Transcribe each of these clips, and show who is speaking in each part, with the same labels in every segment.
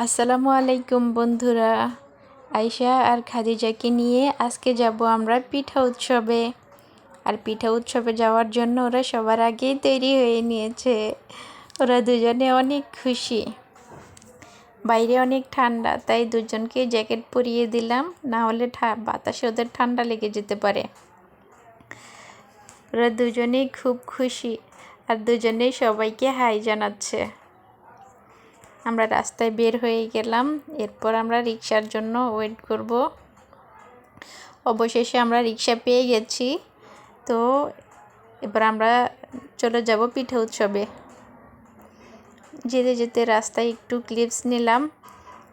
Speaker 1: আসসালামু আলাইকুম বন্ধুরা। আয়শা আর খাদিজাকে নিয়ে আজকে যাব আমরা পিঠা উৎসবে। আর পিঠা উৎসবে যাওয়ার জন্য ওরা সবার আগেই তৈরি হয়ে নিয়েছে। ওরা দুজনে অনেক খুশি। বাইরে অনেক ঠান্ডা, তাই দুজনকে জ্যাকেট পরিয়ে দিলাম, না হলে বাতাসে ওদের ঠান্ডা লেগে যেতে পারে। ওরা দুজনেই খুব খুশি আর দুজনেই সবাইকে হাই জানাচ্ছে। আমরা রাস্তায় বের হয়ে গেলাম, এরপর আমরা রিক্সার জন্য ওয়েট করব। অবশেষে আমরা রিক্সা পেয়ে গেছি। তো এবার আমরা চলে যাব পিঠা উৎসবে। যেতে যেতে রাস্তায় একটু ক্লিপস নিলাম,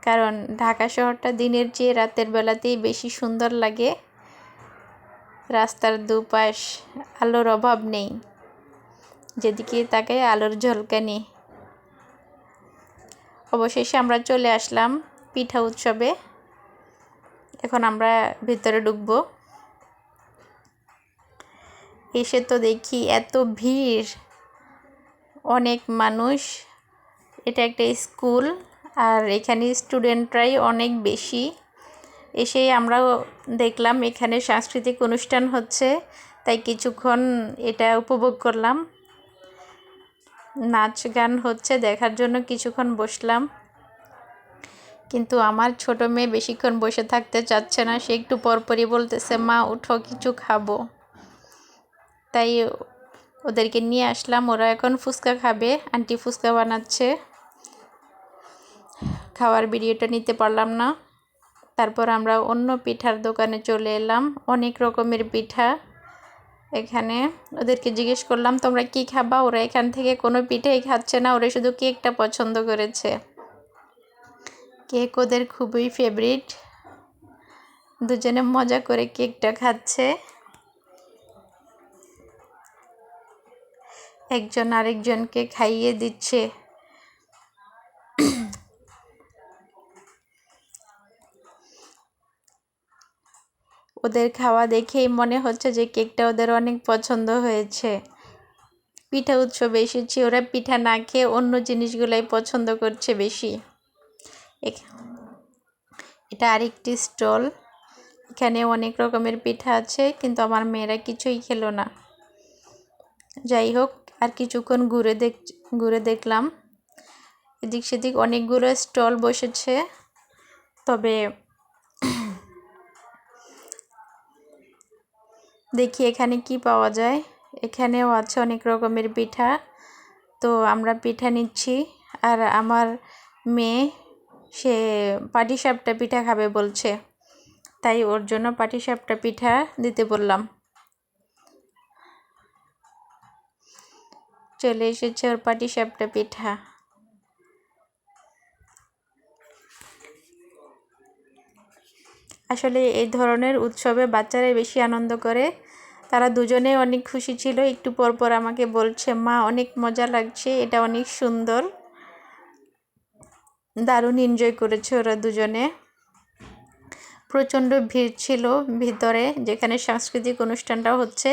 Speaker 1: কারণ ঢাকা শহরটা দিনের চেয়ে রাতের বেলাতেই বেশি সুন্দর লাগে। রাস্তার দুপাশ আলোর অভাব নেই, যেদিকে তাকায় আলোর ঝলকানি। অবশেষে আমরা চলে আসলাম পিঠা উৎসবে। এখন আমরা ভিতরে ঢুকবো। এসে তো দেখি এত ভিড়, অনেক মানুষ। এটা একটা স্কুল আর এখানে স্টুডেন্টরাই অনেক বেশি। এসেই আমরা দেখলাম এখানে সাংস্কৃতিক অনুষ্ঠান হচ্ছে, তাই কিছুক্ষণ এটা উপভোগ করলাম। নাচ গান হচ্ছে, দেখার জন্য কিছুক্ষণ বসলাম। কিন্তু আমার ছোট মেয়ে বেশিক্ষণ বসে থাকতে চাচ্ছে না, সে একটু পরপরই বলতেছে, মা উঠো, কিছু খাবো। তাই ওদেরকে নিয়ে আসলাম। ওরা এখন ফুচকা খাবে, আন্টি ফুচকা বানাচ্ছে। খাওয়ার ভিডিওটা নিতে পারলাম না। তারপর আমরা অন্য পিঠার দোকানে চলে এলাম। অনেক রকমের পিঠা। এখানে ওদেরকে জিজ্ঞেস করলাম, তোমরা কি খাবা? ওরা এখান থেকে কোনো পিঠাই খাচ্ছে না, ওরা শুধু কেকটা পছন্দ করেছে। কেক ওদের খুবই ফেভারিট। দুজনে মজা করে কেকটা খাচ্ছে। একজন আরেকজনকে খাইয়ে দিচ্ছে। ওদের খাওয়া দেখেই মনে হচ্ছে যে কেকটা ওদের অনেক পছন্দ হয়েছে। পিঠা উৎসবে এসেছি, ওরা পিঠা না খেয়ে অন্য জিনিসগুলাই পছন্দ করছে বেশি। এটা আরেকটি স্টল। এখানে অনেক রকমের পিঠা আছে, কিন্তু আমার মেয়েরা কিছুই খেলো না। যাই হোক, আর কিছুক্ষণ ঘুরে দেখলাম। এদিক সেদিক অনেকগুলো স্টল বসেছে, তবে দেখি এখানে কি পাওয়া যায়। এখানেও আছে অনেক রকমের পিঠা। তো আমরা পিঠা নিচ্ছি। আর আমার মেয়ে, সে পাটিসাপটা পিঠা খাবে বলছে, তাই ওর জন্য পাটিসাপটা পিঠা দিতে বললাম। চলে এসেছে ওর পাটিসাপটা পিঠা। আসলে এই ধরনের উৎসবে বাচ্চারা বেশি আনন্দ করে। তারা দুজনেই অনেক খুশি ছিল। একটু পর পর আমাকে বলছে, মা অনেক মজা লাগছে, এটা অনেক সুন্দর। দারুণ এনজয় করেছে ওরা দুজনে। প্রচণ্ড ভিড় ছিল ভিতরে, যেখানে সাংস্কৃতিক অনুষ্ঠানটা হচ্ছে,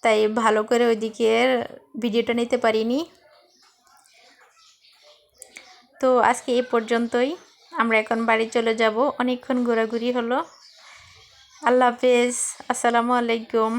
Speaker 1: তাই ভালো করে ওইদিকে ভিডিওটা নিতে পারিনি। তো আজকে এই পর্যন্তই। আমরা এখন বাড়ি চলে যাব। অনেকক্ষণ ঘোরাঘুরি হলো। আল্লাহ হাফেজ। আসসালামু আলাইকুম।